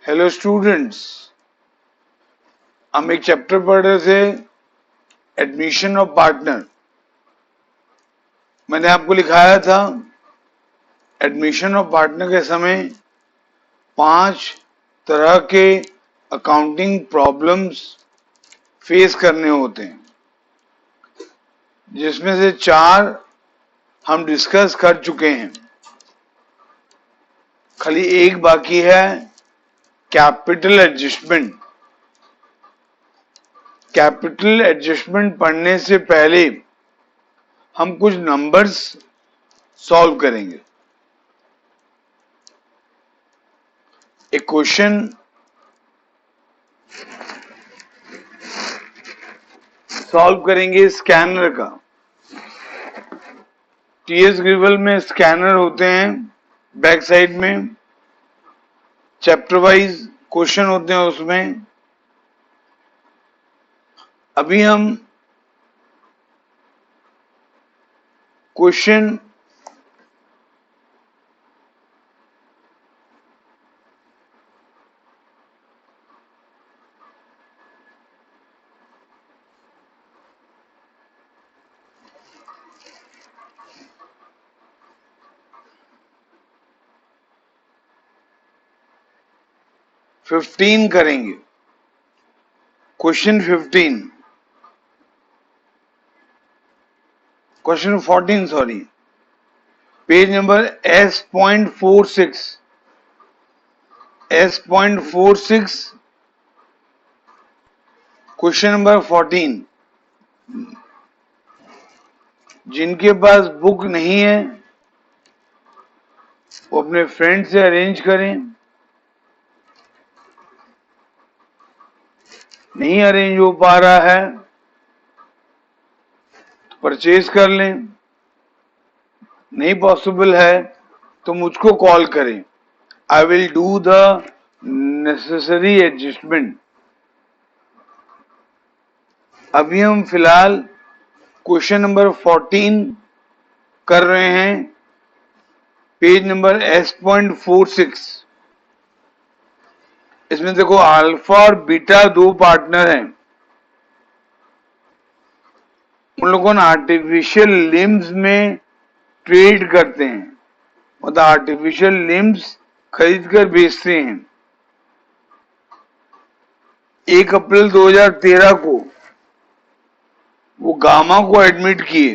Hello students, हम एक chapter पढ़ रहे थे एडमिशन ऑफ पार्टनर। मैंने आपको लिखाया था एडमिशन ऑफ पार्टनर के समय 5 तरह के अकाउंटिंग प्रॉब्लम्स फेस करने होते हैं, जिसमें से 4 हम डिस्कस कर चुके हैं। खाली एक बाकी है, कैपिटल एडजस्टमेंट। कैपिटल एडजस्टमेंट पढ़ने से पहले हम कुछ नंबर्स सॉल्व करेंगे। एक क्वेश्चन सॉल्व करेंगे स्कैनर का। टीएस ग्रिवल में स्कैनर होते हैं बैक साइड में, चैप्टर वाइज क्वेश्चन होते हैं उसमें। अभी हम क्वेश्चन फिफ्टीन करेंगे। Question 15, question 14 sorry, page number S.46, S.46, question number 14। जिनके पास बुक नहीं है वो अपने फ्रेंड से अरेंज करें, नहीं अरेंज हो पा रहा है तो परचेज कर लें, नहीं पॉसिबल है तो मुझको कॉल करें। I will do the necessary adjustment. अभी हम फिलहाल क्वेश्चन नंबर 14 कर रहे हैं, पेज नंबर S.46। इसमें देखो अल्फा और बीटा 2 पार्टनर हैं। उन लोगों ने आर्टिफिशियल लिम्स में ट्रेड करते हैं, मतलब आर्टिफिशियल लिम्स खरीद कर बेचते हैं। 1 अप्रैल 2013 को वो गामा को एडमिट किए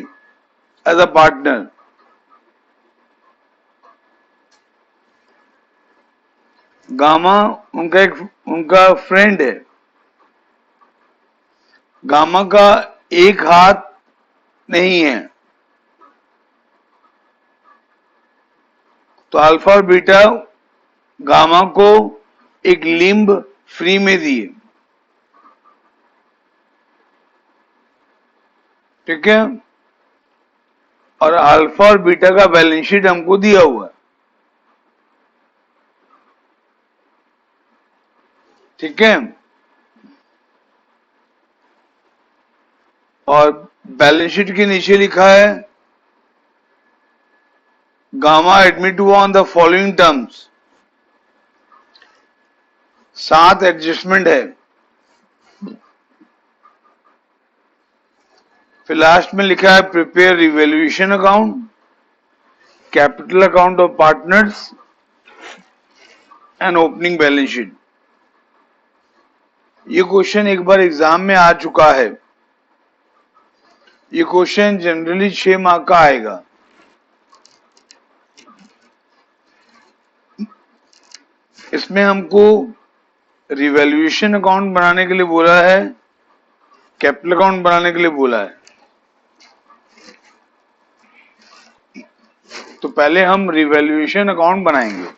एज अ पार्टनर। गामा उनका फ्रेंड है। गामा का एक हाथ नहीं है, तो अल्फा और बीटा गामा को एक लिम्ब फ्री में दिए। ठीक है, और अल्फा और बीटा का बैलेंस शीट हमको दिया हुआ है। ठीक है, और बैलेंस शीट के नीचे लिखा है गामा एडमिट हुआ on the following terms. 7 adjustment है। फिर लास्ट में लिखा है prepare revaluation account, capital account of partners and opening balance sheet. ये क्वेश्चन एक बार एग्जाम में आ चुका है। ये क्वेश्चन जनरली 6 मार्क का आएगा। इसमें हमको रिवैल्यूएशन अकाउंट बनाने के लिए बोला है, कैपिटल अकाउंट बनाने के लिए बोला है। तो पहले हम रिवैल्यूएशन अकाउंट बनाएंगे।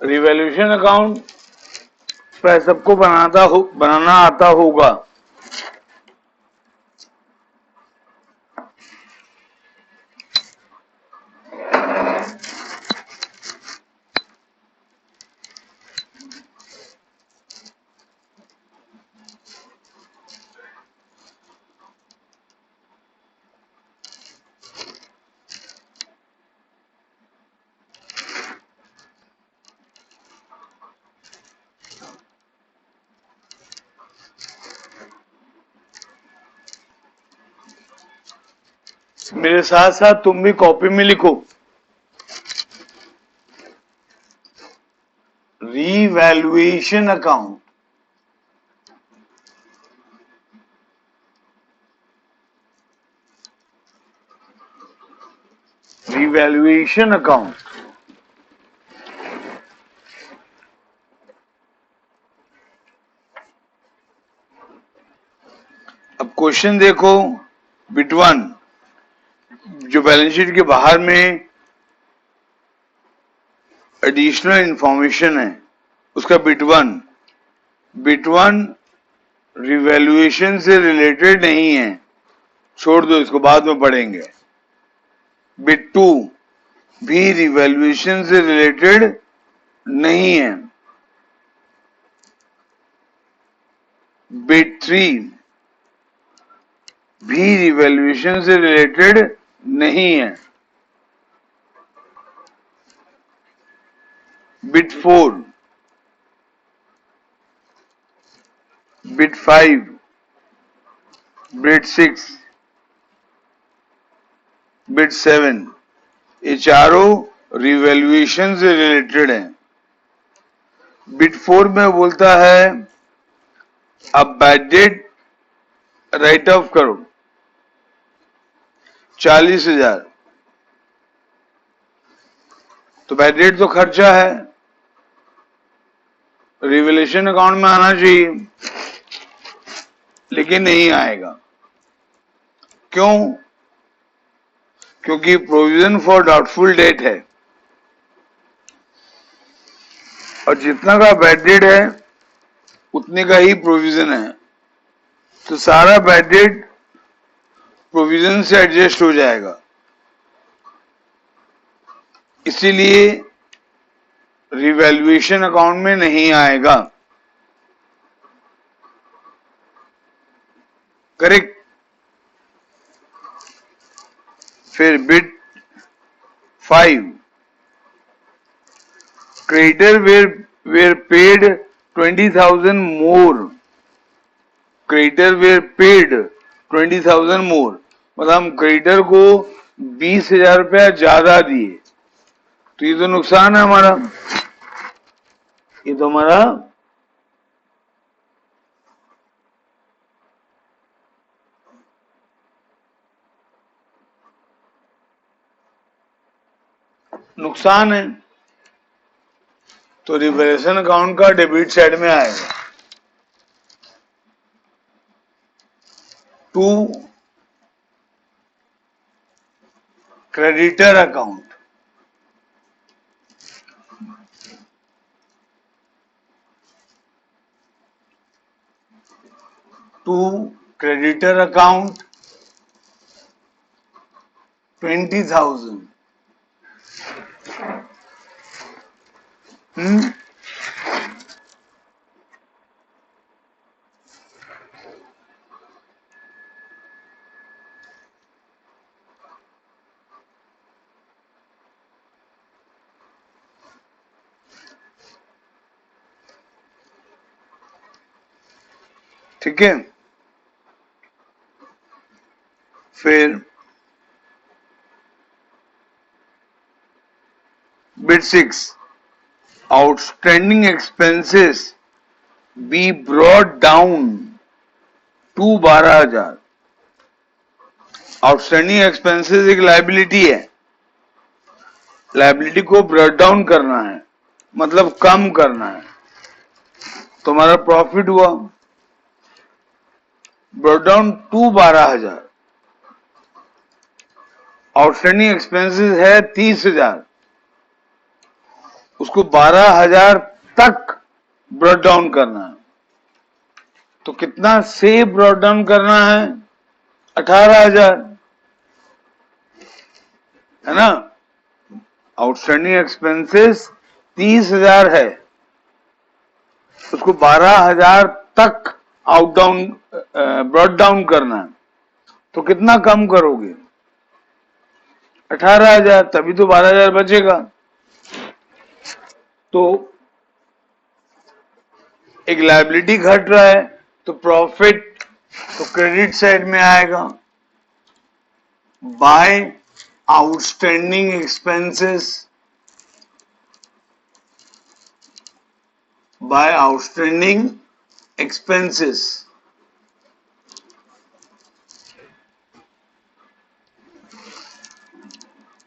रिवैल्यूएशन अकाउंट प्राय सबको बनाना आता होगा। मेरे साथ साथ तुम भी कॉपी में लिखो, रीवैल्यूएशन अकाउंट। Revaluation account. अब क्वेश्चन देखो, बिट 1 जो बैलेंस शीट के बाहर में एडिशनल इंफॉर्मेशन है उसका बिट 1 रिवैल्यूएशन से रिलेटेड नहीं है, छोड़ दो, इसको बाद में पढ़ेंगे। बिट 2 भी रिवैल्यूएशन से रिलेटेड नहीं है। बिट 3 भी रिवैल्यूएशन से रिलेटेड नहीं है। बिट 4, बिट 5, बिट 6, बिट 7 ये चारों रिवैल्यूएशन से रिलेटेड हैं। बिट 4 में बोलता है अब बैड डेट राइट ऑफ करो 40,000, तो बैड डेट तो खर्चा है, रिवैल्यूएशन अकाउंट में आना चाहिए, लेकिन नहीं आएगा। क्यों? क्योंकि प्रोविजन फॉर डाउटफुल डेट है, और जितना का बैड डेट है उतने का ही प्रोविजन है, तो सारा बैड डेट प्रोविजन से एडजस्ट हो जाएगा। इसीलिए रिवैल्यूएशन अकाउंट में नहीं आएगा। करेक्ट। फिर bit 5 creditor were paid 20,000 more, creditor were paid 20,000 मोर, मतलब हम क्रेडिटर को 20,000 रुपया ज्यादा दिए, तो ये तो नुकसान है हमारा, ये तो हमारा नुकसान है, तो रिवैल्यूएशन अकाउंट का डेबिट साइड में आएगा। 2 creditor account, to creditor account 20,000, ठीक है। फिर bit 6 outstanding expenses be brought down to 12,000। Outstanding expenses एक लायबिलिटी है, लायबिलिटी को ब्रॉट डाउन करना है, मतलब कम करना है, तो हमारा प्रॉफिट हुआ brought down to 12,000। Outstanding expenses है 30,000, उसको 12,000 तक ब्रॉट डाउन करना है, तो कितना से ब्रॉट डाउन करना है? 18,000, है ना। आउटस्टैंडिंग एक्सपेंसेस 30,000 है, उसको 12,000 तक आउट डाउन ब्रॉट डाउन करना है, तो कितना कम करोगे? 18,000, तभी तो 12,000 बचेगा। तो एक लायबिलिटी घट रहा है, तो प्रॉफिट तो क्रेडिट साइड में आएगा। by outstanding expenses, by outstanding expenses.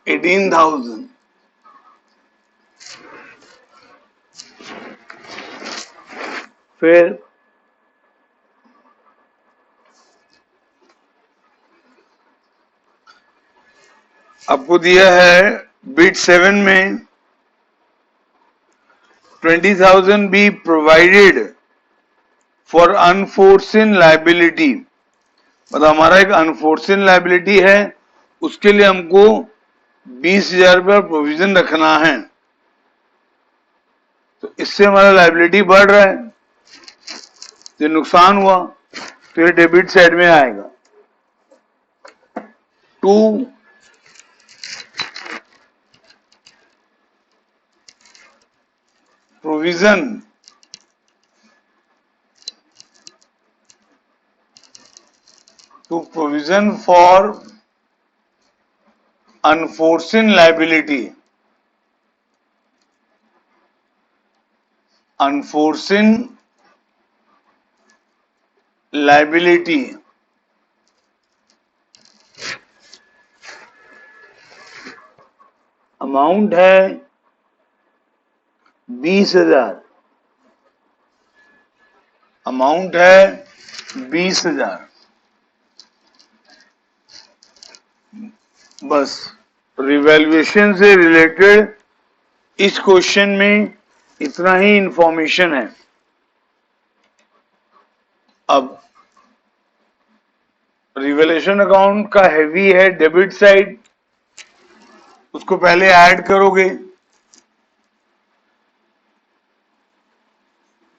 $18,000. फिर आपको दिया है बिट 7 में 20,000 be provided for unforeseen liability, मतलब हमारा एक अनफोर्सिन लाइबिलिटी है, उसके लिए हमको 20,000 रुपया प्रोविजन रखना है। तो इससे हमारा लाइबिलिटी बढ़ रहा है, तो नुकसान हुआ, तो ये डेबिट साइड में आएगा। 2 provision to provision for unforeseen liability, unforeseen liability amount है 20,000, अमाउंट है 20,000। बस रिवैल्यूएशन से रिलेटेड इस क्वेश्चन में इतना ही इंफॉर्मेशन है। अब रिवैल्यूएशन अकाउंट का हैवी है डेबिट साइड, उसको पहले ऐड करोगे,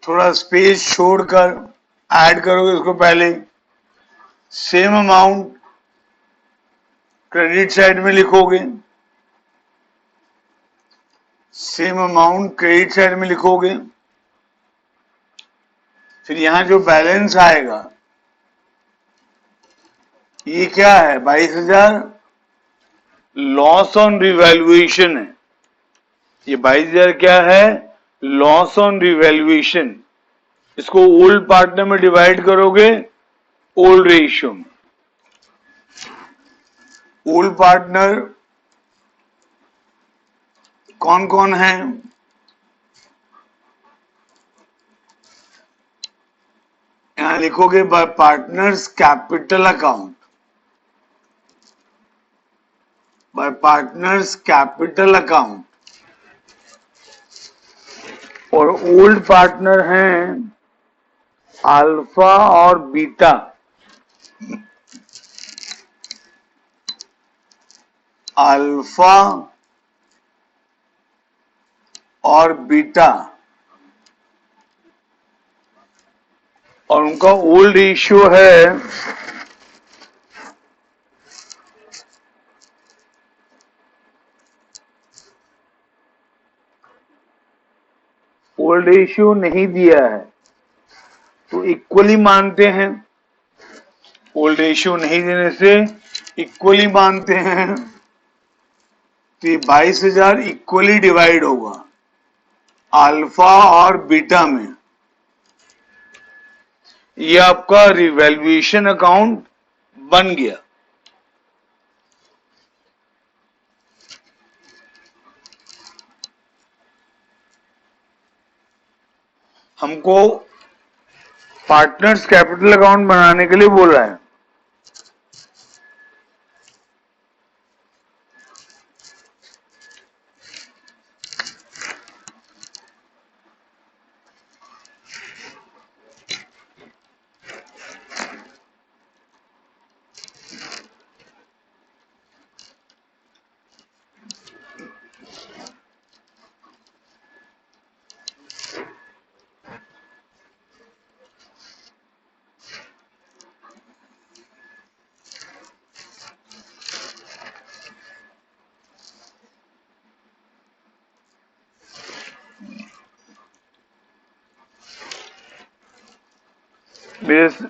थोड़ा स्पेस छोड़कर ऐड करोगे उसको पहले। सेम अमाउंट क्रेडिट साइड में लिखोगे, सेम अमाउंट क्रेडिट साइड में लिखोगे। फिर यहां जो बैलेंस आएगा ये क्या है, 22,000 लॉस ऑन रिवैल्यूएशन है। ये 22,000 क्या है, लॉस ऑन रिवैल्यूएशन। इसको ओल्ड पार्टनर में डिवाइड करोगे, ओल्ड रेशियो में। ओल्ड पार्टनर कौन कौन है, यहां लिखोगे bye partners capital account, bye partners capital account. और ओल्ड पार्टनर हैं अल्फा और बीटा। अल्फा और बीटा, और उनका ओल्ड रेशियो है ओल्ड रेशियो नहीं दिया है तो इक्वली मानते हैं। ओल्ड रेशियो नहीं देने से इक्वली मानते हैं, तो ये 22,000 इक्वली डिवाइड होगा अल्फा और बीटा में। ये आपका रिवैल्यूएशन अकाउंट बन गया। हमको पार्टनर्स कैपिटल अकाउंट बनाने के लिए बोल रहा है।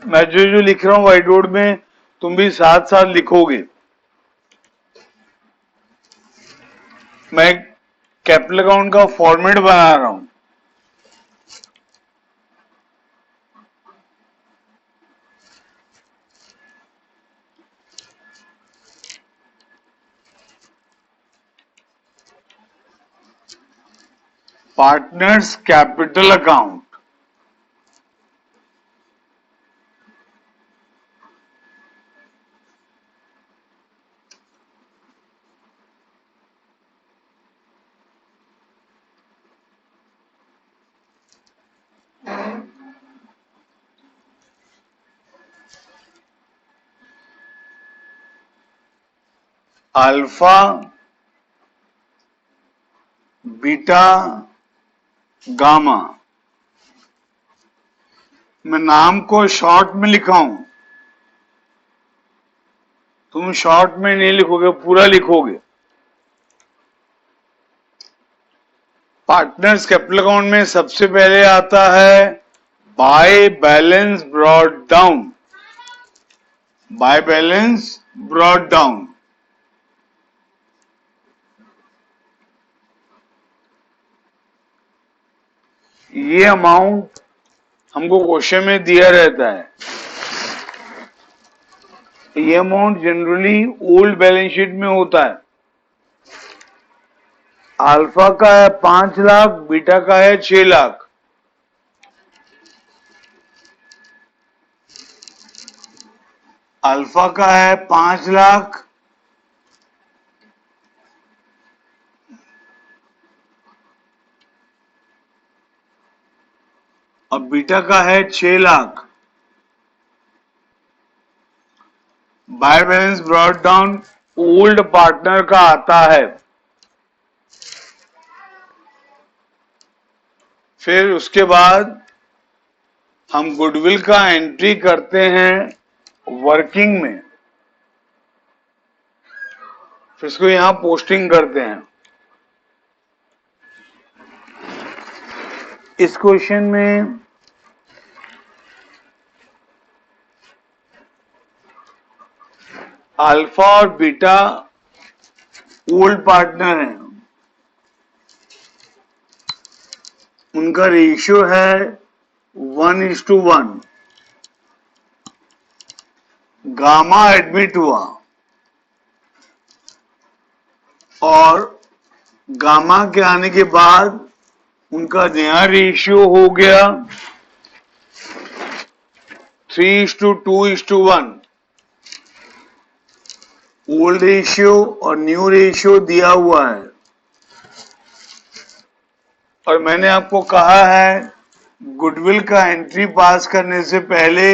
मैं जो लिख रहा हूं व्हाइट बोर्ड में तुम भी साथ साथ लिखोगे। मैं कैपिटल अकाउंट का फॉर्मेट बना रहा हूं। Partners capital account, alpha, beta, gamma. मैं नाम को शॉर्ट में लिखा हूं, तुम शॉर्ट में नहीं लिखोगे, पूरा लिखोगे। पार्टनर्स कैपिटल अकाउंट में सबसे पहले आता है by balance brought down, by balance brought down. ये अमाउंट हमको क्वेश्चन में दिया रहता है। ये amount generally old balance sheet में होता है। अल्फा का है 5 लाख, बीटा का है 6 लाख। अल्फा का है 5 लाख, और बीटा का है 6 lakh. By balance brought down old partner का आता है। फिर उसके बाद हम गुडविल का एंट्री करते हैं वर्किंग में, फिर इसको यहां पोस्टिंग करते हैं। इस क्वेश्चन में अल्फा और बीटा ओल्ड पार्टनर हैं, उनका रेशियो है 1:1। गामा एडमिट हुआ और गामा के आने के बाद उनका नया रेशियो हो गया 3:2:1। ओल्ड रेशियो और न्यू रेशियो दिया हुआ है, और मैंने आपको कहा है गुडविल का एंट्री पास करने से पहले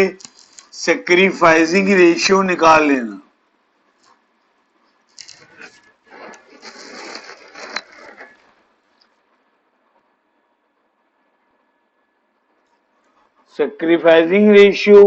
सैक्रिफाइसिंग रेशियो निकाल लेना। सैक्रिफाइसिंग रेशियो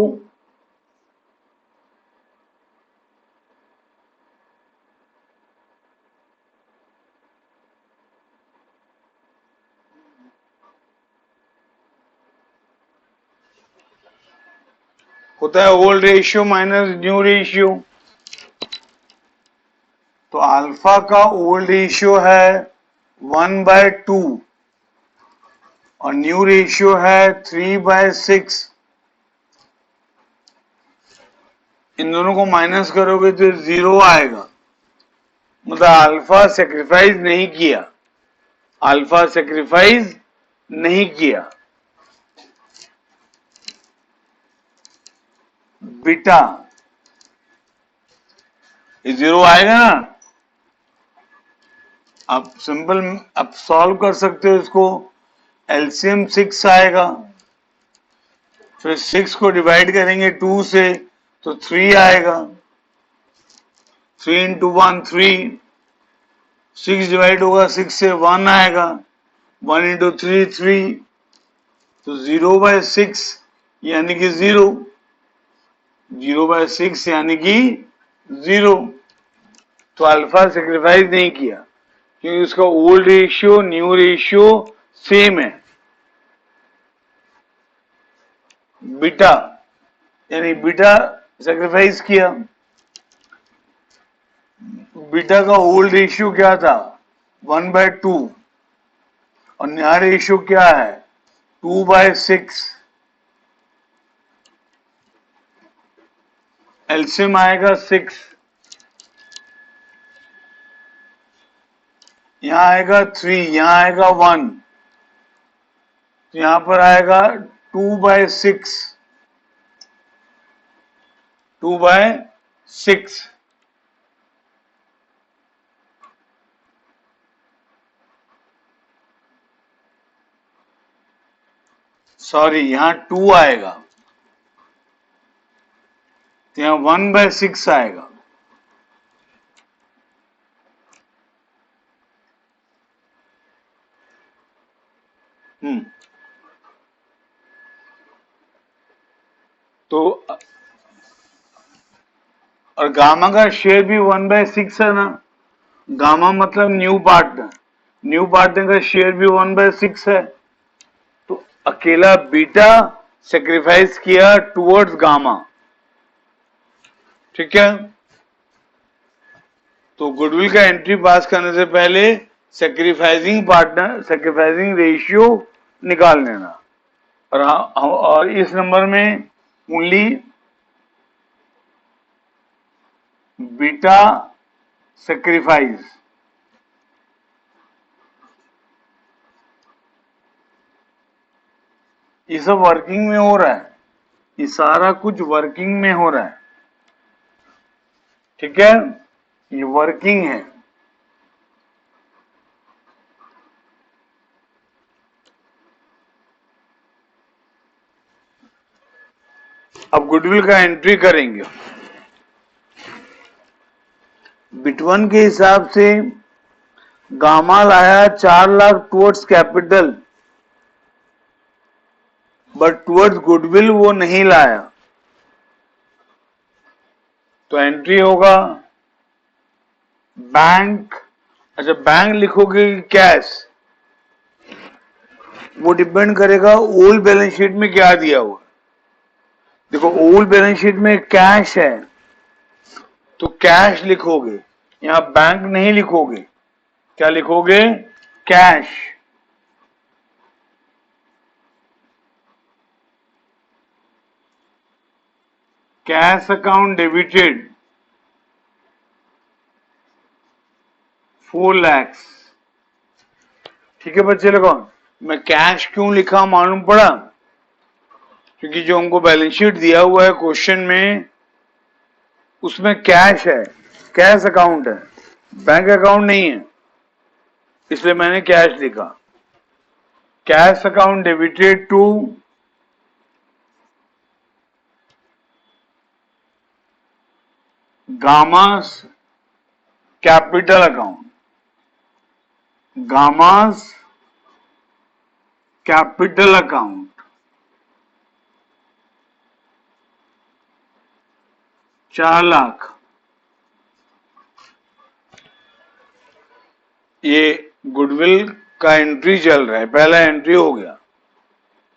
होता है old ratio minus new ratio. तो अल्फा का ओल्ड रेशियो है 1/2 और न्यू रेशियो है 3/6। इन दोनों को माइनस करोगे तो 0 आएगा, मतलब अल्फा सेक्रीफाइस नहीं किया, अल्फा सेक्रीफाइस नहीं किया। बीटा ये 0 आएगा ना। आप सिंपल अब सॉल्व कर सकते हो इसको। एलसीएम 6 आएगा, फिर 6 को डिवाइड करेंगे 2 से तो 3 आएगा। 3 × 1 3, 6 डिवाइड होगा 6 से 1 आएगा। 1 × 3 3, तो 0/6 यानी कि 0। 0/6 यानी कि 0। तो अल्फा सेक्रीफाइस नहीं किया क्योंकि उसका old ratio new ratio same है। बीटा यानी बीटा सेक्रीफाइस किया। बीटा का ओल्ड रेशियो क्या था 1/2 और नया रेशियो क्या है 2/6। एलसीएम आएगा 6, यहां आएगा 3, यहां आएगा 1, तो यहां पर आएगा 2/6, 2/6। सॉरी, यहां 2 आएगा, तो यहां 1/6 आएगा। तो और गामा का शेयर भी 1/6 है ना, गामा मतलब न्यू पार्टनर, न्यू पार्टनर का शेयर भी 1/6 है, तो अकेला बीटा सेक्रीफाइस किया टुवर्ड्स गामा। ठीक है, तो गुडविल का एंट्री पास करने से पहले सेक्रीफाइसिंग पार्टनर, सेक्रीफाइसिंग रेशियो निकाल लेना। और इस नंबर में ओनली बीटा सेक्रीफाइस, ये सब वर्किंग में हो रहा है, ये सारा कुछ वर्किंग में हो रहा है। ठीक है, ये वर्किंग है। अब गुडविल का एंट्री करेंगे। बिटवन के हिसाब से गामा लाया 4 lakh towards capital, but towards goodwill वो नहीं लाया, तो एंट्री होगा बैंक। अच्छा, बैंक लिखोगे कैश, वो डिपेंड करेगा ओल्ड बैलेंस शीट में क्या दिया हुआ। देखो, ओल्ड बैलेंस शीट में कैश है तो कैश लिखोगे, यहां बैंक नहीं लिखोगे। क्या लिखोगे? Cash. Cash account debited 4 lakh. ठीक है बच्चे लोगों, मैं कैश क्यों लिखा मालूम पड़ा? क्योंकि जो हमको बैलेंस शीट दिया हुआ है क्वेश्चन में, उसमें कैश है, कैश अकाउंट है, बैंक अकाउंट नहीं है, इसलिए मैंने कैश लिखा। Cash account debited to Gamma's capital account, Gamma's capital account, 4 lakh. ये गुडविल का एंट्री चल रहा है, पहला एंट्री हो गया।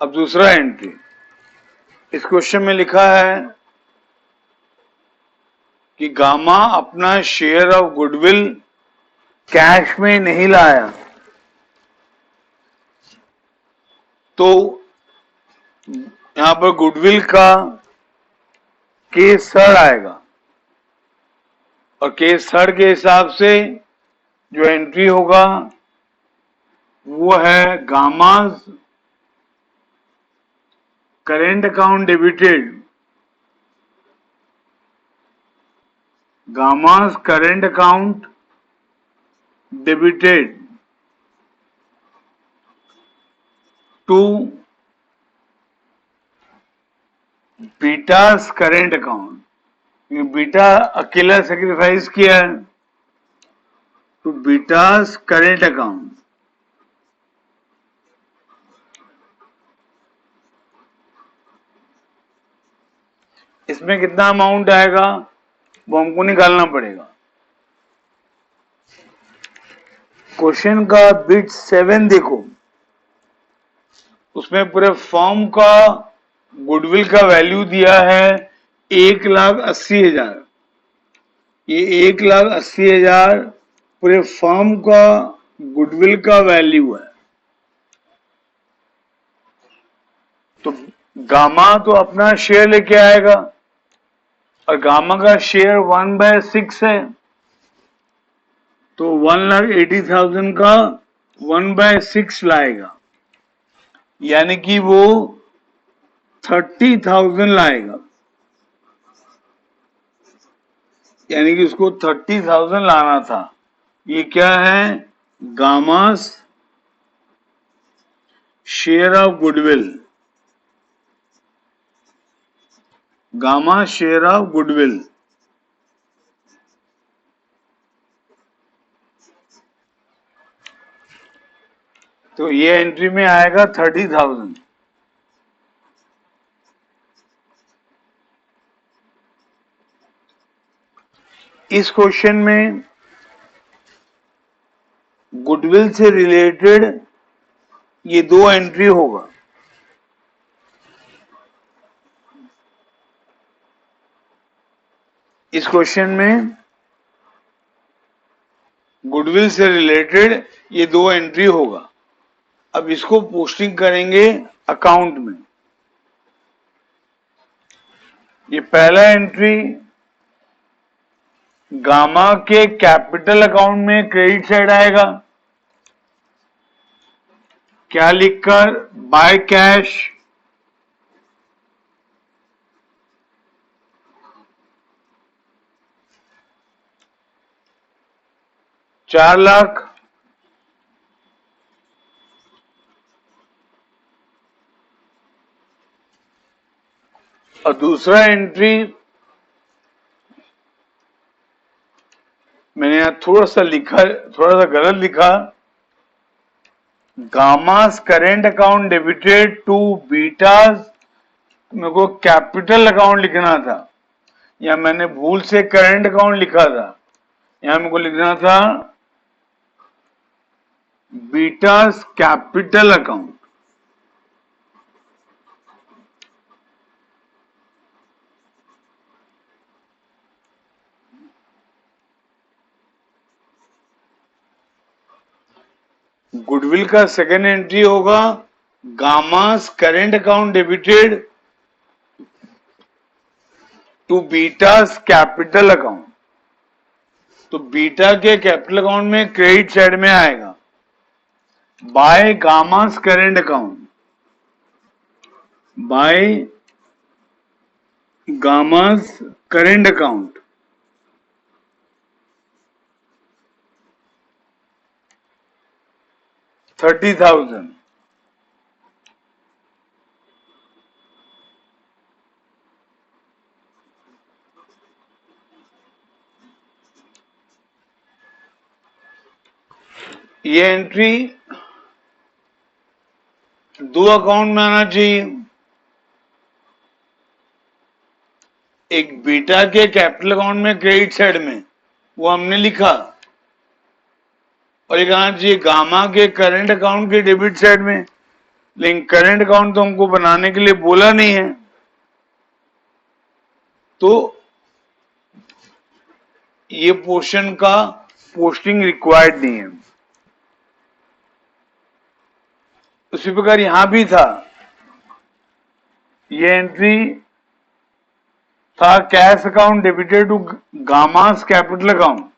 अब दूसरा एंट्री, इस क्वेश्चन में लिखा है कि गामा अपना शेयर ऑफ गुडविल कैश में नहीं लाया, तो यहां पर गुडविल का केस थर्ड आएगा, और केस थर्ड के हिसाब से जो एंट्री होगा वो है Gamma's current account debited, Gamma's current account debited to Beta's current account. Beta अकेला सेक्रीफाइस किया है, तो बीटास करेंट अकाउंट। इसमें कितना अमाउंट आएगा वो हमको निकालना पड़ेगा। क्वेश्चन का बिट 7 देखो, उसमें पूरे फॉर्म का गुडविल का वैल्यू दिया है 1,80,000। ये 1,80,000 पूरे फॉर्म का गुडविल का वैल्यू है। तो गामा तो अपना शेयर लेके आएगा और गामा का शेयर 1/6 है, तो 1,80,000 का 1/6 लाएगा, यानी कि वो 30,000 लाएगा, यानी कि उसको 30,000 लाना था। ये क्या है? Gamma's share of goodwill, Gamma share of goodwill. तो ये एंट्री में आएगा 30,000। इस क्वेश्चन में गुडविल से रिलेटेड ये दो एंट्री होगा। इस क्वेश्चन में गुडविल से रिलेटेड ये दो एंट्री होगा। अब इसको पोस्टिंग करेंगे अकाउंट में। ये पहला एंट्री गामा के कैपिटल अकाउंट में क्रेडिट साइड आएगा। क्या लिखकर? By cash, ₹4,00,000। और दूसरा एंट्री मैंने यहां थोड़ा सा गलत लिखा। Gamma's current account debited to Beta's, मेरे को कैपिटल अकाउंट लिखना था, या मैंने भूल से करेंट अकाउंट लिखा था। यहां मेरे को लिखना था बीटास कैपिटल अकाउंट। गुडविल का सेकेंड एंट्री होगा Gamma's current account debited to Beta's capital account. तो बीटा के कैपिटल अकाउंट में क्रेडिट साइड में आएगा by Gamma's current account, by Gamma's current account. $30,000। ये एंट्री दो अकाउंट में आना चाहिए। एक बीटा के कैपिटल अकाउंट में क्रेडिट साइड में, वो हमने लिखा, और एक आना चाहिए गामा के करंट अकाउंट के डेबिट साइड में। लेकिन करंट अकाउंट तो हमको बनाने के लिए बोला नहीं है, तो ये पोर्शन का पोस्टिंग रिक्वायर्ड नहीं है। उसी प्रकार यहां भी था, ये एंट्री था cash account debited to Gamma's capital account.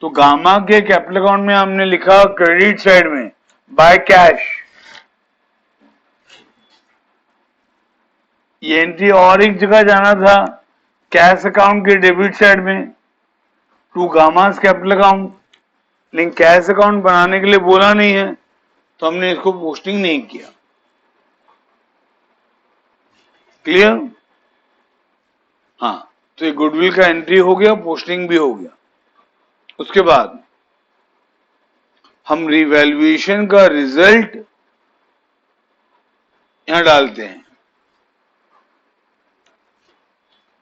तो गामा के कैपिटल अकाउंट में हमने लिखा क्रेडिट साइड में बाय कैश। ये एंट्री और एक जगह जाना था कैश अकाउंट के डेबिट साइड में टू गामास कैपिटल अकाउंट, लेकिन कैश अकाउंट बनाने के लिए बोला नहीं है, तो हमने इसको पोस्टिंग नहीं किया। क्लियर? हाँ, तो ये गुडविल का एंट्री हो गया, पोस्टिंग भी हो गया। उसके बाद हम रिवैल्यूएशन का रिजल्ट यहां डालते हैं।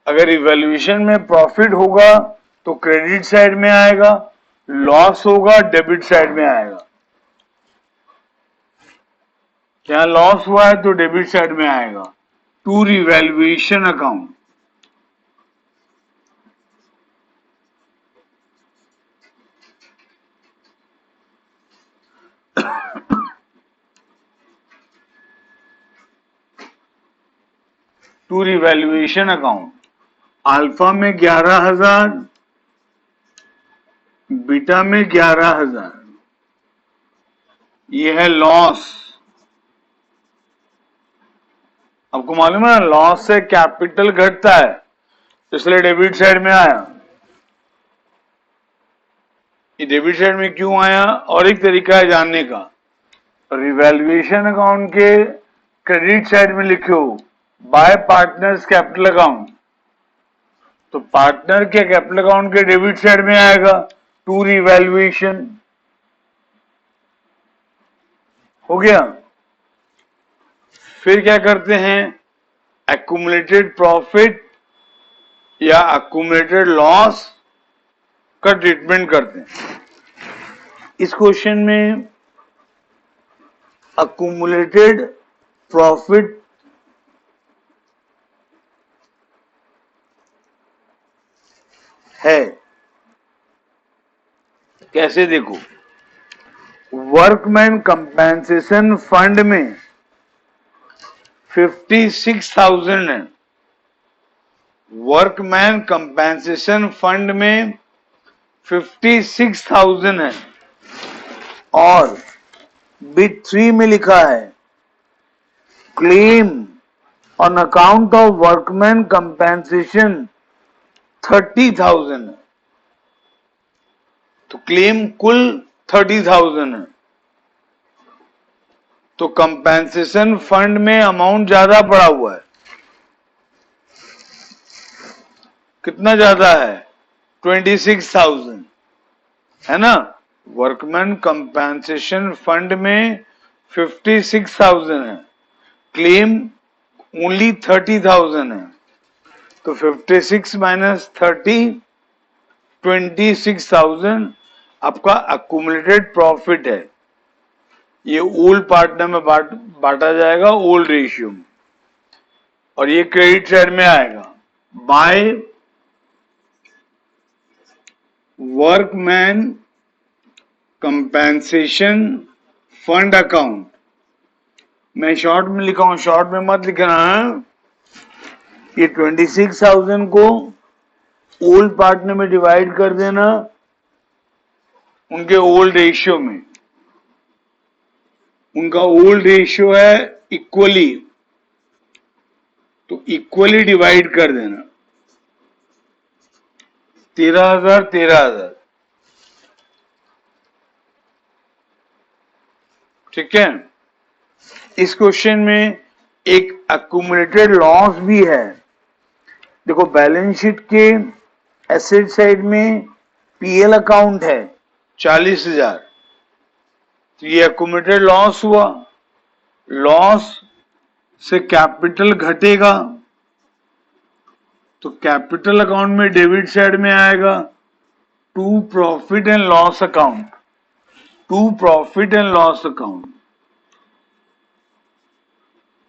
अगर रिवैल्यूएशन में प्रॉफिट होगा तो क्रेडिट साइड में आएगा, लॉस होगा डेबिट साइड में आएगा। क्या लॉस हुआ है तो डेबिट साइड में आएगा, to revaluation account. To revaluation account. Alpha में 11,000, बीटा में 11,000, ये है लॉस। आपको मालूम है ना, लॉस से कैपिटल घटता है, इसलिए डेबिट साइड में आया। ये डेबिट साइड में क्यों आया? और एक तरीका है जानने का, रिवैल्यूएशन अकाउंट के क्रेडिट साइड में लिखो बाय पार्टनर्स कैपिटल अकाउंट, तो पार्टनर के कैपिटल अकाउंट के डेबिट साइड में आएगा टू रिवैल्यूएशन। हो गया। फिर क्या करते हैं, एक्यूमुलेटेड प्रॉफिट या एक्यूमुलेटेड लॉस का ट्रीटमेंट करते हैं। इस क्वेश्चन में एक्यूमुलेटेड प्रॉफिट है, कैसे देखो, वर्कमैन कंपेंसेशन फंड में 56,000 है, वर्कमैन कंपेंसेशन फंड में 56,000 है, और बिट 3 में लिखा है claim on account of workman compensation 30,000 है, तो क्लेम कुल 30,000 है। तो कंपेंसेशन फंड में अमाउंट ज्यादा पड़ा हुआ है। कितना ज्यादा है? 26,000 है ना। वर्कमैन कंपेंसेशन फंड में 56,000 है, क्लेम ओनली 30,000 है, तो 56 माइनस 30 26,000 आपका एक्यूमुलेटेड प्रॉफिट है। ये ओल्ड पार्टनर में बांटा जाएगा, ओल्ड रेशियो में, और ये क्रेडिट साइड में आएगा by workman compensation fund account. मैं शॉर्ट में लिखा हूं, शॉर्ट में मत लिखना है। ये 26,000 को ओल्ड पार्टनर में डिवाइड कर देना, उनके ओल्ड रेशियो में। उनका ओल्ड रेशियो है इक्वली, तो इक्वली डिवाइड कर देना। 13,000 13,000, ठीक है। इस क्वेश्चन में एक एक्यूमुलेटेड लॉस भी है। देखो, बैलेंस शीट के एसेट साइड में पीएल अकाउंट है 40,000, तो ये एक्यूमुलेटेड लॉस हुआ। लॉस से कैपिटल घटेगा, तो कैपिटल अकाउंट में डेबिट साइड में आएगा to profit and loss account, to profit and loss account.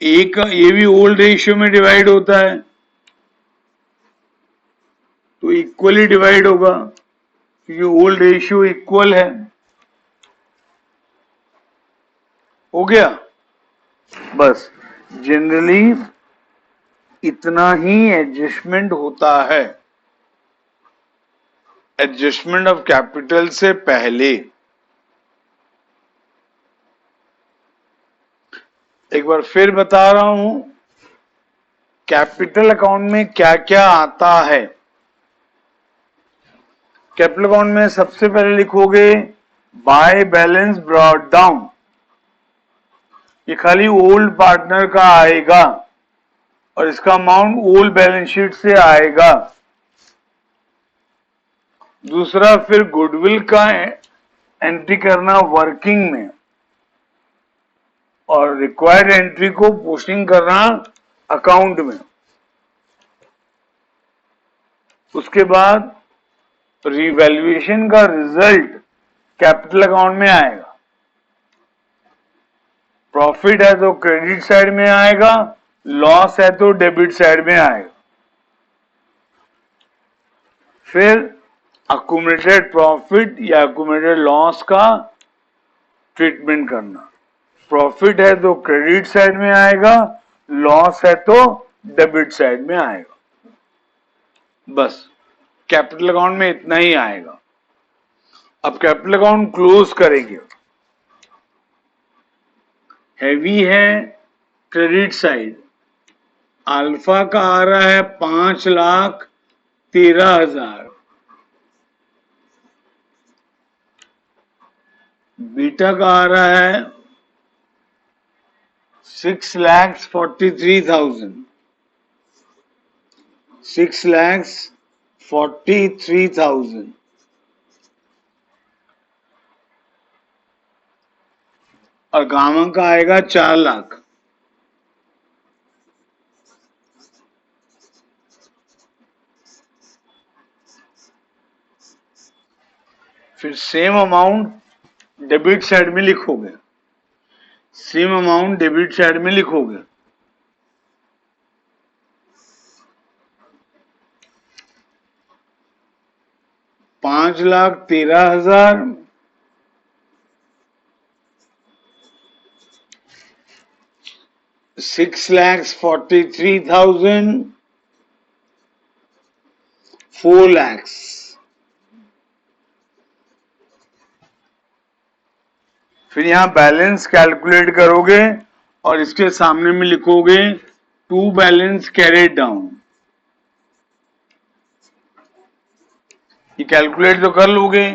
एक ये भी ओल्ड रेशियो में डिवाइड होता है, तो इक्वली डिवाइड होगा, क्योंकि ओल्ड रेशियो इक्वल है। हो गया। बस जनरली इतना ही एडजस्टमेंट होता है, एडजस्टमेंट ऑफ कैपिटल से पहले। एक बार फिर बता रहा हूं, कैपिटल अकाउंट में क्या क्या आता है। कैपिटल अकाउंट में सबसे पहले लिखोगे बाय बैलेंस ब्रॉट डाउन, ये खाली ओल्ड पार्टनर का आएगा और इसका अमाउंट ओल्ड बैलेंस शीट से आएगा। दूसरा, फिर गुडविल का एंट्री करना वर्किंग में, और रिक्वायर्ड एंट्री को पोस्टिंग करना अकाउंट में। उसके बाद रिवैल्यूएशन का रिजल्ट कैपिटल अकाउंट में आएगा। प्रॉफिट है तो क्रेडिट साइड में आएगा, लॉस है तो डेबिट साइड में आएगा। फिर एक्यूमुलेटेड प्रॉफिट या एक्यूमुलेटेड लॉस का ट्रीटमेंट करना। प्रॉफिट है तो क्रेडिट साइड में आएगा, लॉस है तो डेबिट साइड में आएगा। बस कैपिटल अकाउंट में इतना ही आएगा। अब कैपिटल अकाउंट क्लोज करेंगे। हैवी है क्रेडिट साइड, अल्फा का आ रहा है 5,13,000, बीटा का आ रहा है 6,43,000, 6,43,000 और गामा का आएगा 4 लाख। फिर सेम अमाउंट डेबिट साइड में लिखोगे, सेम अमाउंट डेबिट साइड में लिखोगे। $5,13,000 6,43,000 4 lakhs। फिर यहां बैलेंस कैलकुलेट करोगे और इसके सामने में लिखोगे टू बैलेंस कैरिड डाउन। ये कैलकुलेट तो कर लोगे,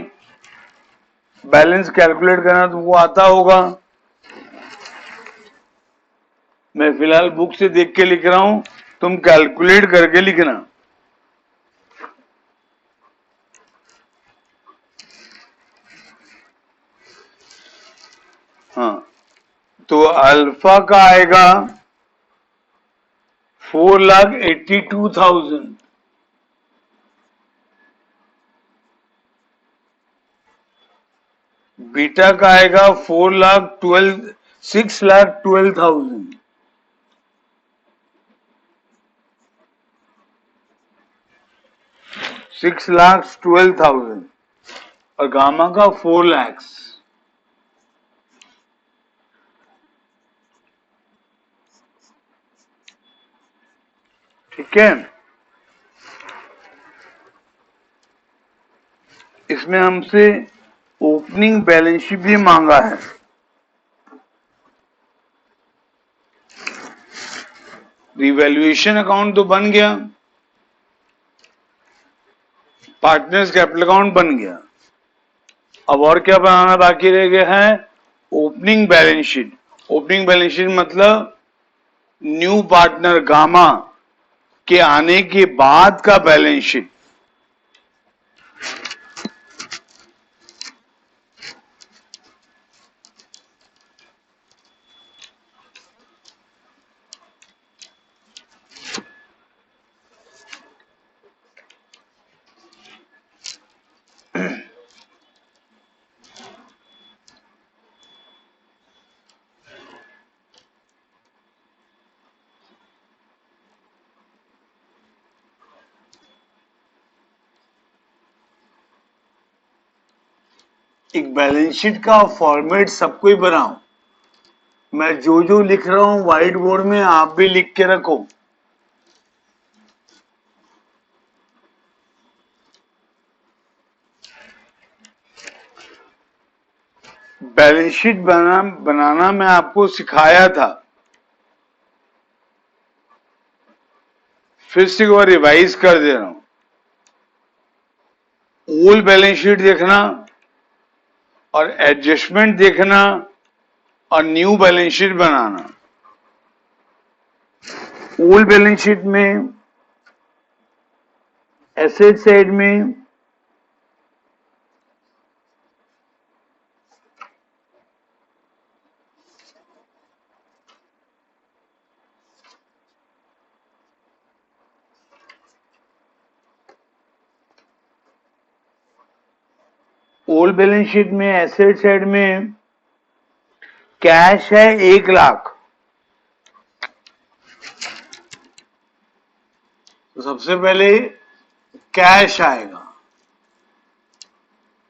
बैलेंस कैलकुलेट करना तुमको आता होगा। मैं फिलहाल बुक से देख के लिख रहा हूं, तुम कैलकुलेट करके लिखना। हाँ, तो अल्फा का आएगा 4,82,000, बीटा का आएगा 6,12,000, $6,12,000 और गामा का 4 lakhs। ठीक है, इसमें हमसे ओपनिंग बैलेंस शीट भी मांगा है। रिवैल्यूएशन अकाउंट तो बन गया, पार्टनर्स कैपिटल अकाउंट बन गया। अब और क्या बनाना बाकी रह गया है? Opening balance sheet. Opening balance sheet मतलब न्यू पार्टनर गामा के आने के बाद का बैलेंस शीट। एक बैलेंस शीट का फॉर्मेट सबको ही बनाओ। मैं जो जो लिख रहा हूं व्हाइट बोर्ड में आप भी लिख के रखो। बैलेंस शीट बनाना मैं आपको सिखाया था, फिर से एक बार रिवाइज कर दे रहा हूं। ओल्ड बैलेंस शीट देखना और एडजस्टमेंट देखना और न्यू बैलेंस शीट बनाना। ओल्ड बैलेंस शीट में एसेट साइड में ओल्ड बैलेंस शीट में एसेट साइड में कैश है 1 लाख। तो सबसे पहले कैश आएगा।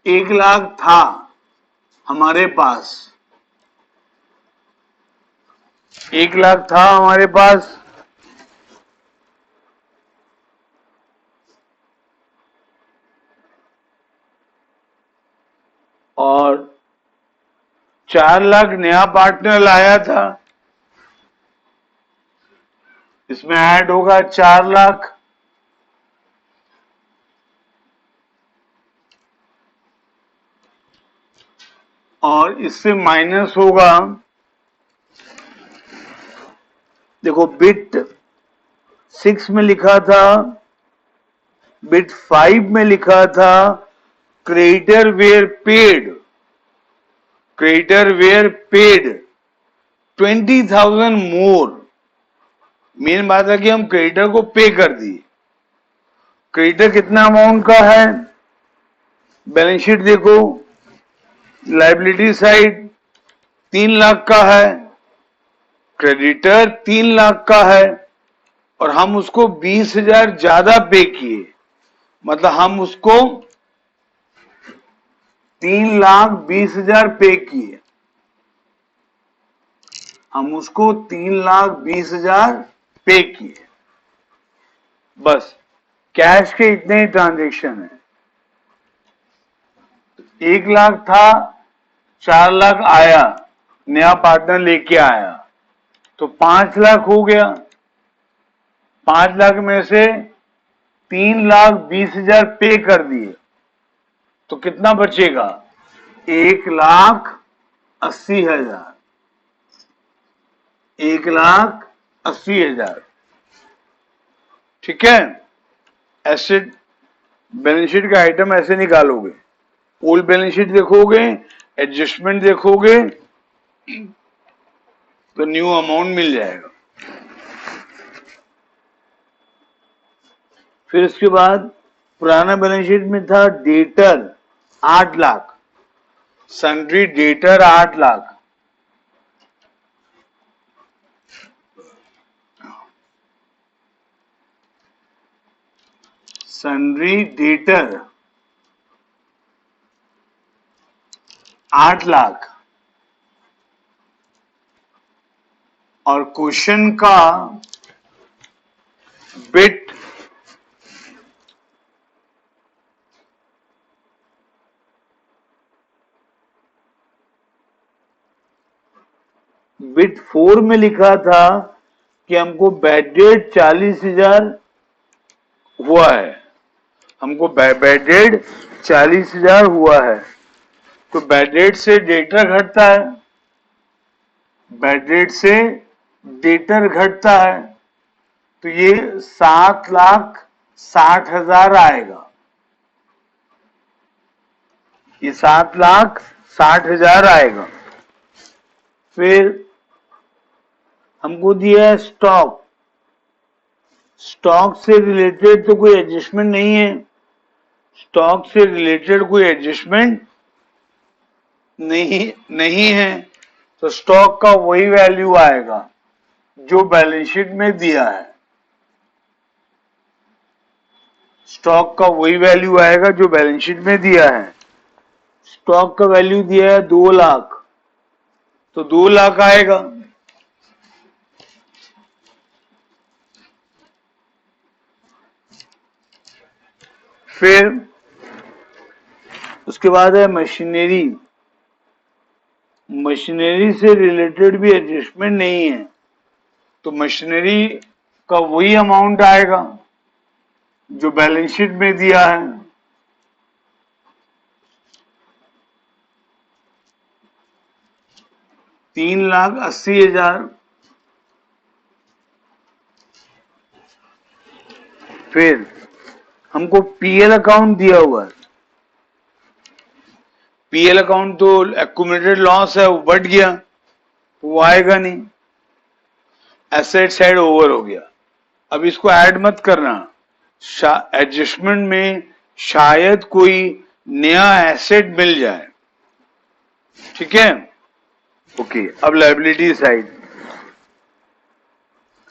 1 लाख था हमारे पास, 1 लाख था हमारे पास, और 4 लाख नया पार्टनर लाया था, इसमें ऐड होगा 4 लाख, और इससे माइनस होगा, देखो बिट 6 में लिखा था, बिट 5 में लिखा था creditor were paid, creditor were paid 20,000 more. Main बात है कि हम क्रेडिटर को पे कर दिए। क्रेडिटर कितना अमाउंट का है, बैलेंस शीट देखो, लायबिलिटी साइड 3 लाख का है, क्रेडिटर 3 लाख का है, और हम उसको 20,000 ज्यादा पे किए, मतलब हम उसको 3,20,000 पे किए, हम उसको 3,20,000 पे किए। बस कैश के इतने ही ट्रांजेक्शन है। 1 लाख था, 4 लाख आया, नया पार्टनर लेके आया, तो 5 लाख हो गया। 5 लाख में से 3,20,000 पे कर दिए, तो कितना बचेगा, 1,80,000, 1,80,000। ठीक है, एसेट बैलेंस शीट का आइटम ऐसे निकालोगे, ओल्ड बैलेंस शीट देखोगे, एडजस्टमेंट देखोगे, तो न्यू अमाउंट मिल जाएगा। फिर उसके बाद पुराना बैलेंस शीट में था debtor 8 lakh, sundry debtor 8 lakh, sundry debtor 8 lakh, और क्वेश्चन का बिट बिट 4 में लिखा था कि हमको बैड डेट 40,000 हुआ है, हमको बैड डेट 40,000 हुआ है, तो बैड डेट से डेटर घटता है, बैड डेट से डेटर घटता है, तो ये 7,60,000 आएगा, ये 7,60,000 आएगा। फिर हमको दिया है स्टॉक, स्टॉक से रिलेटेड तो कोई एडजस्टमेंट नहीं है, स्टॉक से रिलेटेड कोई एडजस्टमेंट नहीं है, तो स्टॉक का वही वैल्यू आएगा जो बैलेंस शीट में दिया है, स्टॉक का वही वैल्यू आएगा जो बैलेंस शीट में दिया है। स्टॉक का वैल्यू दिया है 2 लाख, तो 2 लाख आएगा। फिर उसके बाद है मशीनरी, मशीनरी से रिलेटेड भी एडजस्टमेंट नहीं है, तो मशीनरी का वही अमाउंट आएगा जो बैलेंस शीट में दिया है। $3,80,000। फिर हमको पीएल अकाउंट दिया हुआ है, पीएल अकाउंट तो एक्यूमुलेटेड लॉस है, वो बढ़ गया, तो वो आएगा नहीं, एसेट साइड ओवर हो गया। अब इसको ऐड मत करना, एडजस्टमेंट में शायद कोई नया एसेट मिल जाए। ठीक है, ओके। अब लायबिलिटी साइड,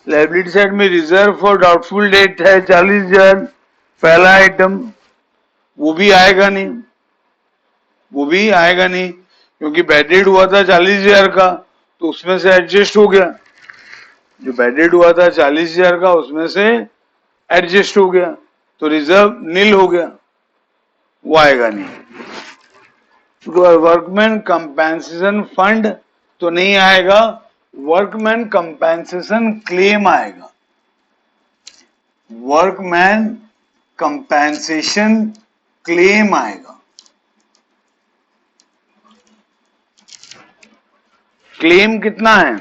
लायबिलिटी साइड में रिजर्व फॉर डाउटफुल डेट है 40,000, पहला आइटम, वो भी आएगा नहीं, वो भी आएगा नहीं, क्योंकि बैड डेट हुआ था 40,000 का, तो उसमें से एडजस्ट हो गया, जो बैड डेट हुआ था 40,000 का उसमें से एडजस्ट हो गया, तो रिजर्व नील हो गया, वो आएगा नहीं। उसके बाद वर्कमैन कंपेंसेशन फंड तो नहीं आएगा, वर्कमैन कंपेंसेशन क्लेम आएगा। वर्कमैन कंपेंसेशन क्लेम आएगा। क्लेम कितना है?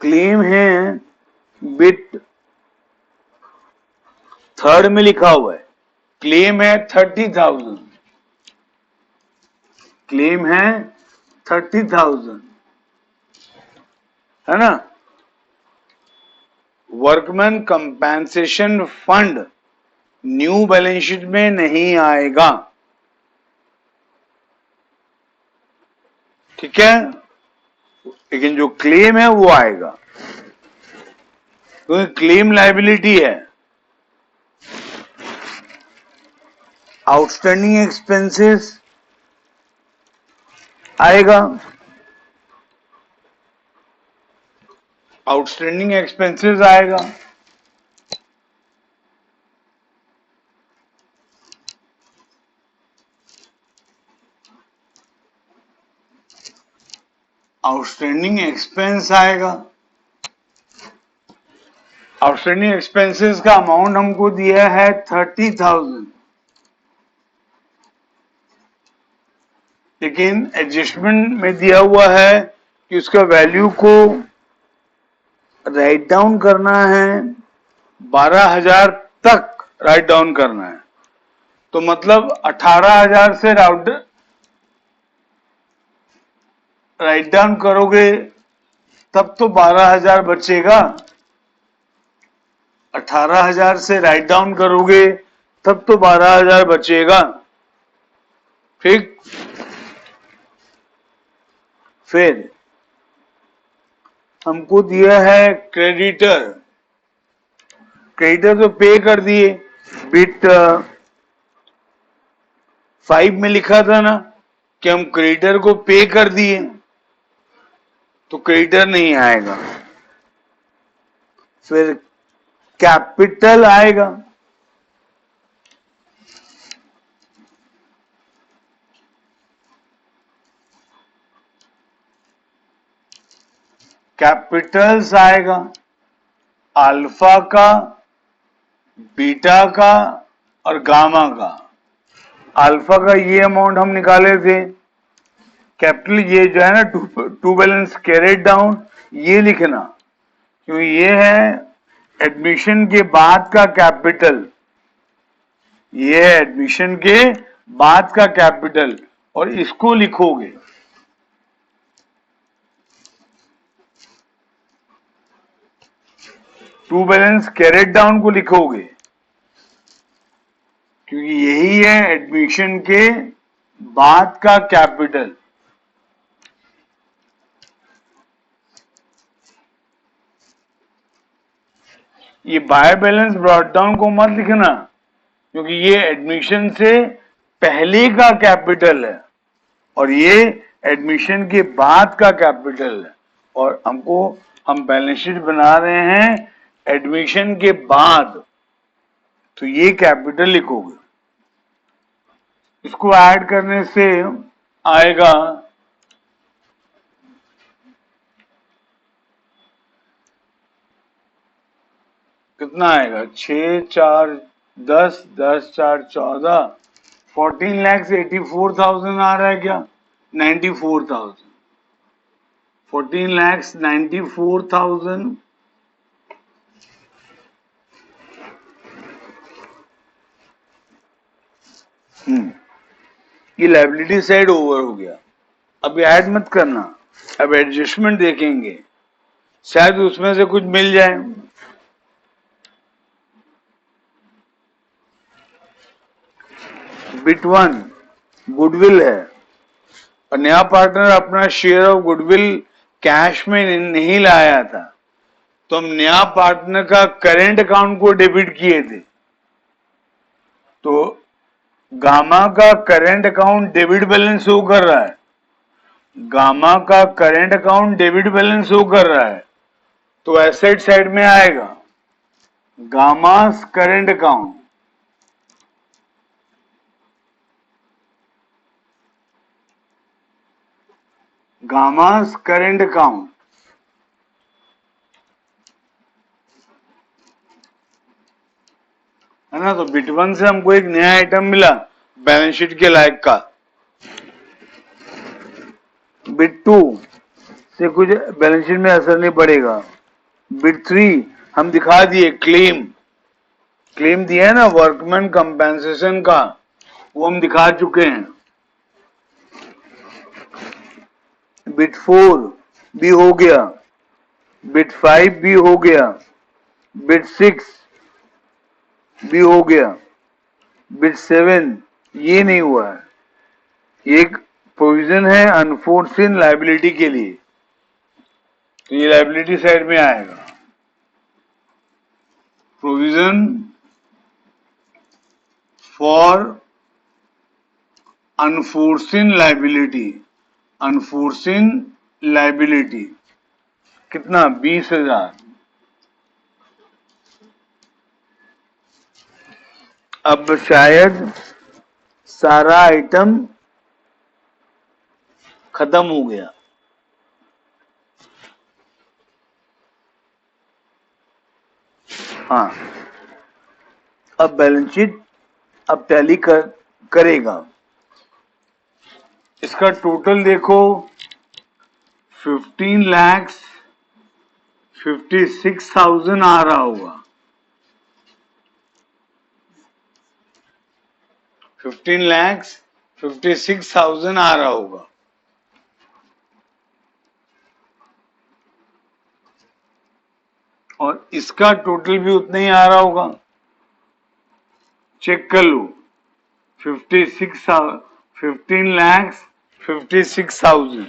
क्लेम है बिट थर्ड में लिखा हुआ है, क्लेम है 30,000, क्लेम है 30,000, है ना। Workman compensation fund new balance sheet में नहीं आएगा, ठीक है, लेकिन जो क्लेम है वो आएगा, क्योंकि क्लेम लायबिलिटी है। आउटस्टैंडिंग एक्सपेंसेस आएगा, आउटस्टैंडिंग एक्सपेंसेस आएगा, आउटस्टैंडिंग एक्सपेंस आएगा। आउटस्टैंडिंग एक्सपेंसेस का अमाउंट हमको दिया है 30,000, लेकिन एडजस्टमेंट में दिया हुआ है कि उसका वैल्यू को राइट डाउन करना है, 12,000 तक राइट डाउन करना है। तो मतलब 18,000 से राइट डाउन करोगे तब तो 12,000 बचेगा, 18,000 से राइट डाउन करोगे तब तो 12,000 बचेगा, ठीक। फिर हमको दिया है क्रेडिटर, क्रेडिटर तो पे कर दिए, बिट 5 में लिखा था ना कि हम क्रेडिटर को पे कर दिए, तो क्रेडिटर नहीं आएगा। फिर कैपिटल आएगा, कैपिटल्स आएगा, अल्फा का, बीटा का और गामा का। अल्फा का ये अमाउंट हम निकाले थे, कैपिटल ये जो है ना टू बैलेंस कैरेट डाउन, ये लिखना, क्योंकि ये है एडमिशन के बाद का कैपिटल, ये है एडमिशन के बाद का कैपिटल, और इसको लिखोगे। टू बैलेंस कैरेट डाउन को लिखोगे, क्योंकि यही है एडमिशन के बाद का कैपिटल। ये बाय बैलेंस ब्रॉट डाउन को मत लिखना, क्योंकि ये एडमिशन से पहले का कैपिटल है और ये एडमिशन के बाद का कैपिटल है, और हम बैलेंस शीट बना रहे हैं एडमिशन के बाद, तो ये कैपिटल लिखोगे। इसको ऐड करने से आएगा कितना आएगा, 6 4 10 10 4 14, 14,84,000 आ रहा है क्या, 94,000, 14,94,000। ये लायबिलिटी साइड ओवर हो गया। अब ऐड मत करना, अब एडजस्टमेंट देखेंगे, शायद उसमें से कुछ मिल जाए। बिट 1 गुडविल है, और नया पार्टनर अपना शेयर ऑफ गुडविल कैश में नहीं लाया था, तो हम नया पार्टनर का करेंट अकाउंट को डेबिट किए थे, तो गामा का current account debit balance show कर रहा है, गामा का current account debit balance show कर रहा है, तो एसेट साइड में आएगा गामास करेंट अकाउंट, गामास करेंट अकाउंट, है ना। तो बिट 1 से हमको एक नया आइटम मिला बैलेंस शीट के लायक का, बिट 2 से कुछ बैलेंस शीट में असर नहीं पड़ेगा। बिट 3 हम दिखा दिए, क्लेम दिया है ना वर्कमैन कंपेंसेशन का, वो हम दिखा चुके हैं। बिट 4 भी हो गया, बिट 5 भी हो गया, बिट 6 भी हो गया, बिट 7 ये नहीं हुआ है। ये एक प्रोविजन है अनफोर्सिन लायबिलिटी के लिए, तो ये लायबिलिटी साइड में आएगा। Provision for unforeseen liability, unforeseen liability कितना, 20,000। अब शायद सारा आइटम खत्म हो गया। हाँ, अब बैलेंस शीट अब टैली करेगा। इसका टोटल देखो 15,56,000 आ रहा होगा, 15,56,000 आ रहा होगा। और इसका टोटल भी उतना ही आ रहा होगा, चेक कर लो। 15,56,000।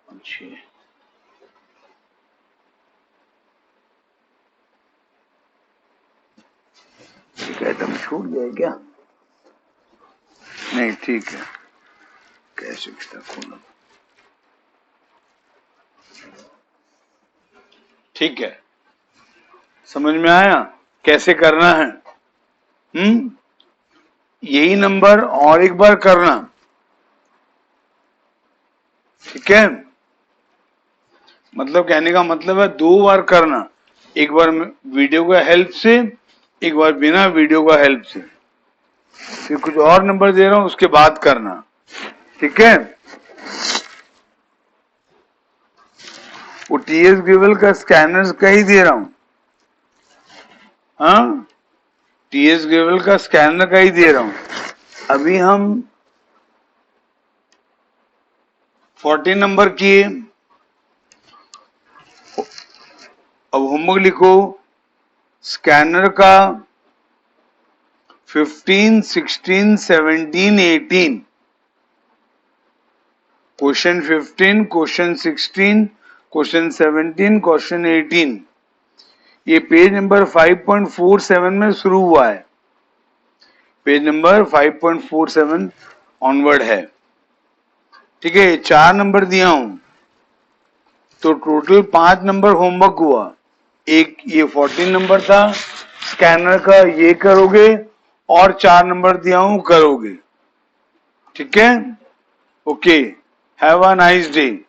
अच्छा, एक आइटम छूट गया क्या? नहीं, ठीक है, कैश एक्स्ट्रा खोलो, ठीक है, समझ में आया कैसे करना है। यही नंबर और एक बार करना, ठीक है। मतलब कहने का मतलब है 2 बार करना, एक बार वीडियो का हेल्प से, एक बार बिना वीडियो का हेल्प से। फिर कुछ और नंबर दे रहा हूं उसके बाद करना, ठीक है। वो टीएस ग्रेवल का स्कैनर का ही दे रहा हूं, हाँ, टीएस ग्रेवल का स्कैनर का ही दे रहा हूं। अभी हम 40 नंबर किए। अब होमवर्क लिखो, स्कैनर का 15, 16, 17, 18, क्वेश्चन 15, क्वेश्चन 16, क्वेश्चन 17, क्वेश्चन 18, ये पेज नंबर 5.47 में शुरू हुआ है, पेज नंबर 5.47 ऑनवर्ड है, ठीक है। 4 नंबर दिया हूं, तो टोटल 5 नंबर होमवर्क हुआ। एक ये 14 नंबर था स्कैनर का, ये करोगे, और 4 नंबर दिया हूं करोगे, ठीक है। Okay, have a nice day.